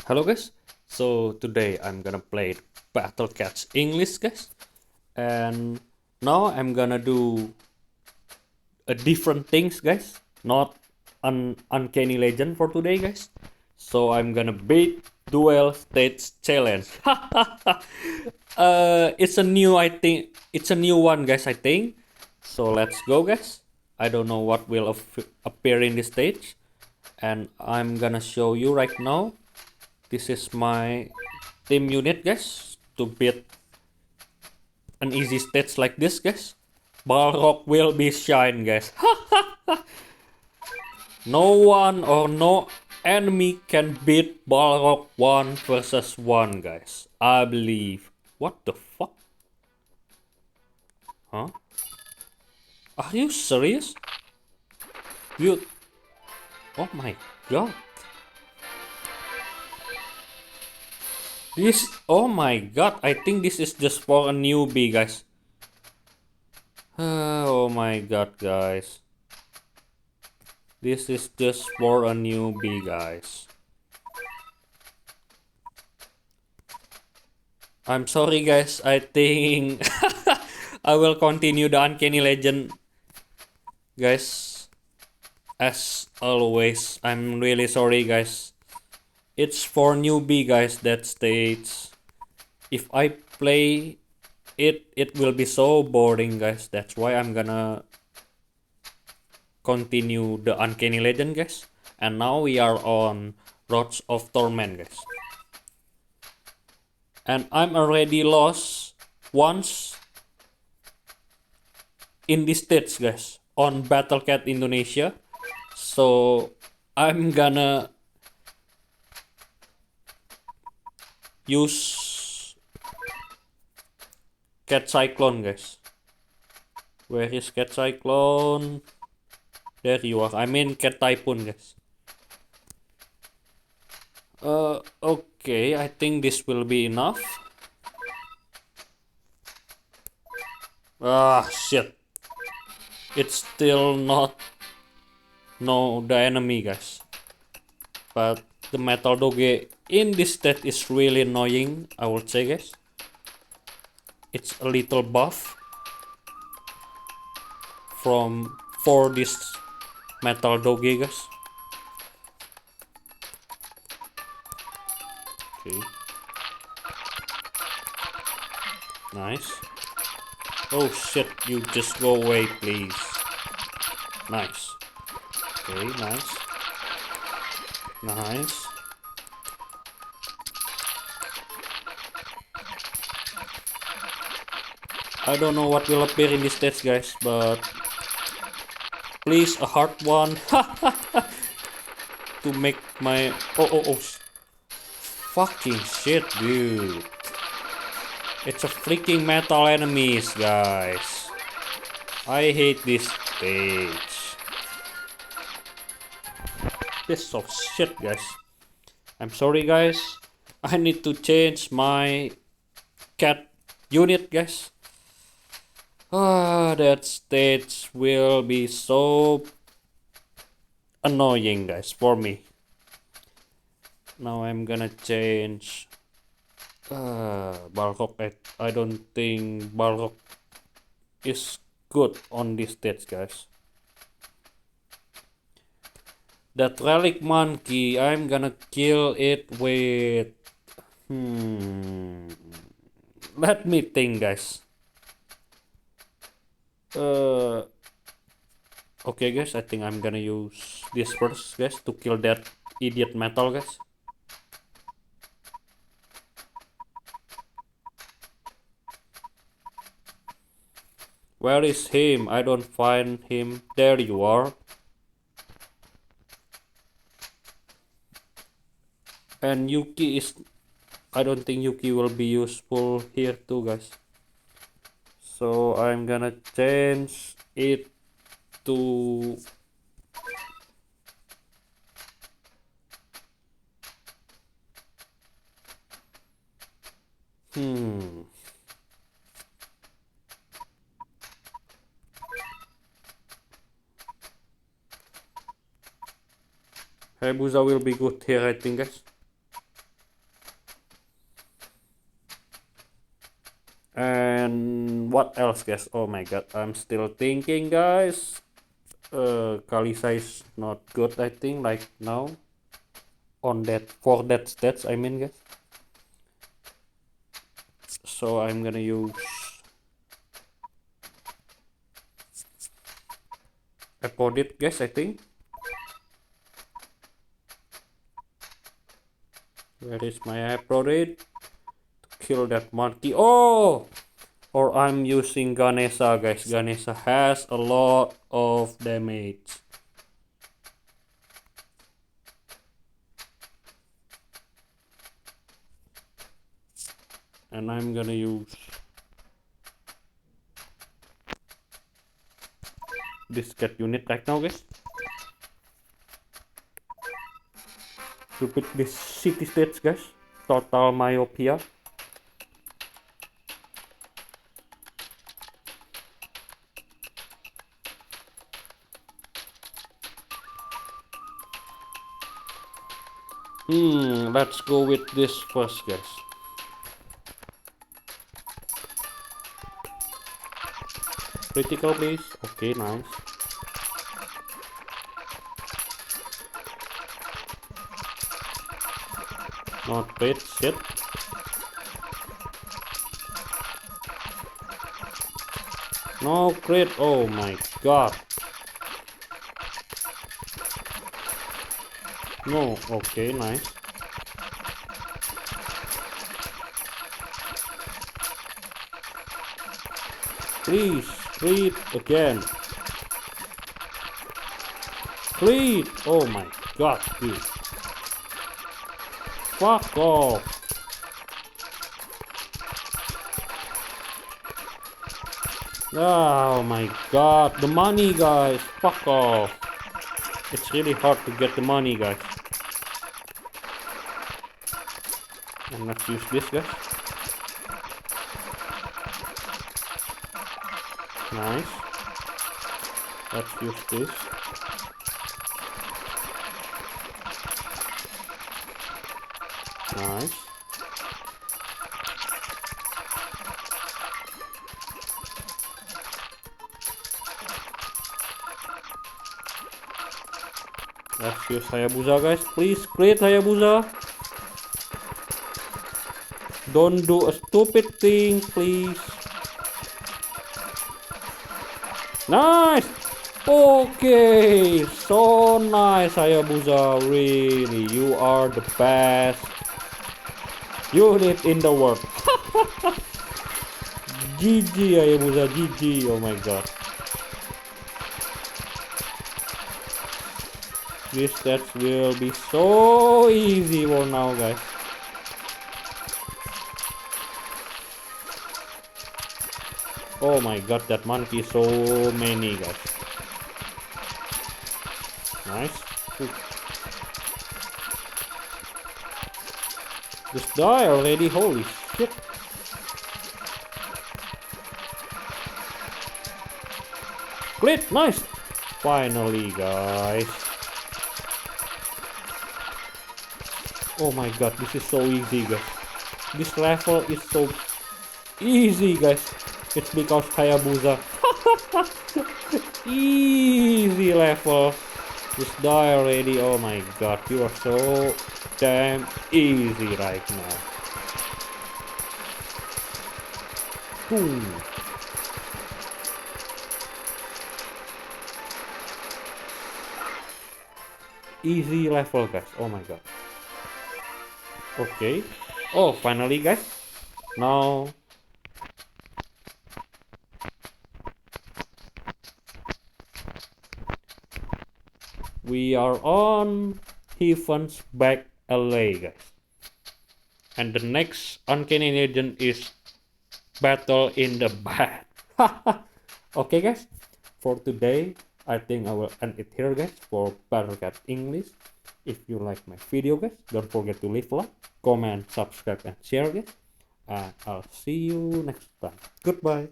Hello guys, so today I'm gonna play Battle Cats English guys, and now I'm gonna do a different things guys, not uncanny legend for today guys. So I'm gonna beat duel stage challenge. It's a new it's a new one guys I think. So let's go guys. I don't know what will appear in this stage, and I'm gonna show you right now. This is my team unit guys to beat an easy stage like this guys. Balrog will be shine guys. No one or no enemy can beat Balrog 1 versus 1 guys. I believe. What the fuck? Huh? Are you serious? You... Oh my god. This... Oh my god. I think this is just for a newbie guys. Oh my god guys. This is just for a newbie guys. I'm sorry guys, I think I will continue the Uncanny Legend guys. As always, I'm really sorry guys. It's for newbie guys that stage. If I play it, it will be so boring guys. That's why I'm gonna continue the Uncanny Legend guys. And now we are on Rods of Torment guys. And I'm already lost once in this stage guys on Battle Cat Indonesia. So I'm gonna use Cat Cyclone guys. Where is Cat Cyclone? There you are. I mean Cat Typhoon guys. Okay, I think this will be enough. Ah, shit. It's still not the enemy guys. But the Metal Doge in this state is really annoying, I would say guys. It's a little buff for this Metal Doge guys. Okay. Nice. Oh shit, you just go away please. Nice. Okay, nice. Nice. I don't know what will appear in this stage guys, but please a hard one to make my oh fucking shit dude. It's a freaking metal enemies guys. I hate this stage. Piece of shit guys. I'm sorry guys. I need to change my cat unit guys. That stage will be so annoying guys for me. Now I'm gonna change Balrog. I don't think Balrog is good on this stage guys. That relic monkey, I'm gonna kill it with let me think guys. Okay guys, I think I'm gonna use this first guys to kill that idiot metal guys. Where is him? I don't find him. There you are. And Yuki is... I don't think Yuki will be useful here too guys. So I'm gonna change it to... Hayabusa will be good here I think guys. And what else, guys? Oh my god, I'm still thinking, guys. Kalisa is not good, I think, like now. On that, for that stats, I mean, guys. So I'm gonna use Apodit, guys, I think. Where is my Apodit? Kill that monkey. Oh! Or I'm using Ganesha, guys. Ganesha has a lot of damage. And I'm gonna use this cat unit right now, guys. To pick this city states, guys. Total myopia. Let's go with this first, guys. Critical, please. Okay, nice. Not great, shit. No crit, oh my god. No, okay, nice. Please, crit again. Crit, oh my god, dude. Fuck off. Oh my god, the money, guys. Fuck off. It's really hard to get the money, guys. And let's use this, guys. Nice. Let's use this. Nice. Let's use Hayabusa, guys. Please, crit Hayabusa. Don't do a stupid thing, please. Nice! Okay, so nice, Hayabusa. Really, you are the best unit in the world. GG, Hayabusa, GG. Oh my god. These stats will be so easy for now, guys. Oh my god, that monkey so many, guys. Nice. Ooh. Just die already, holy shit. Great, nice. Finally, guys. Oh my god, this is so easy, guys. This level is so easy, guys. It's because Hayabusa. Easy level. Just die already. Oh my god, you are so damn easy right now. Boom. Easy level, guys. Oh my god. Okay. Oh, finally, guys. Now we are on Heaven's Back LA, guys. And the next uncanny legend is Battle in the Bad. Okay, guys. For today, I think I will end it here, guys, for Battlecat English. If you like my video, guys, don't forget to leave a like, comment, subscribe, and share, guys. And I'll see you next time. Goodbye.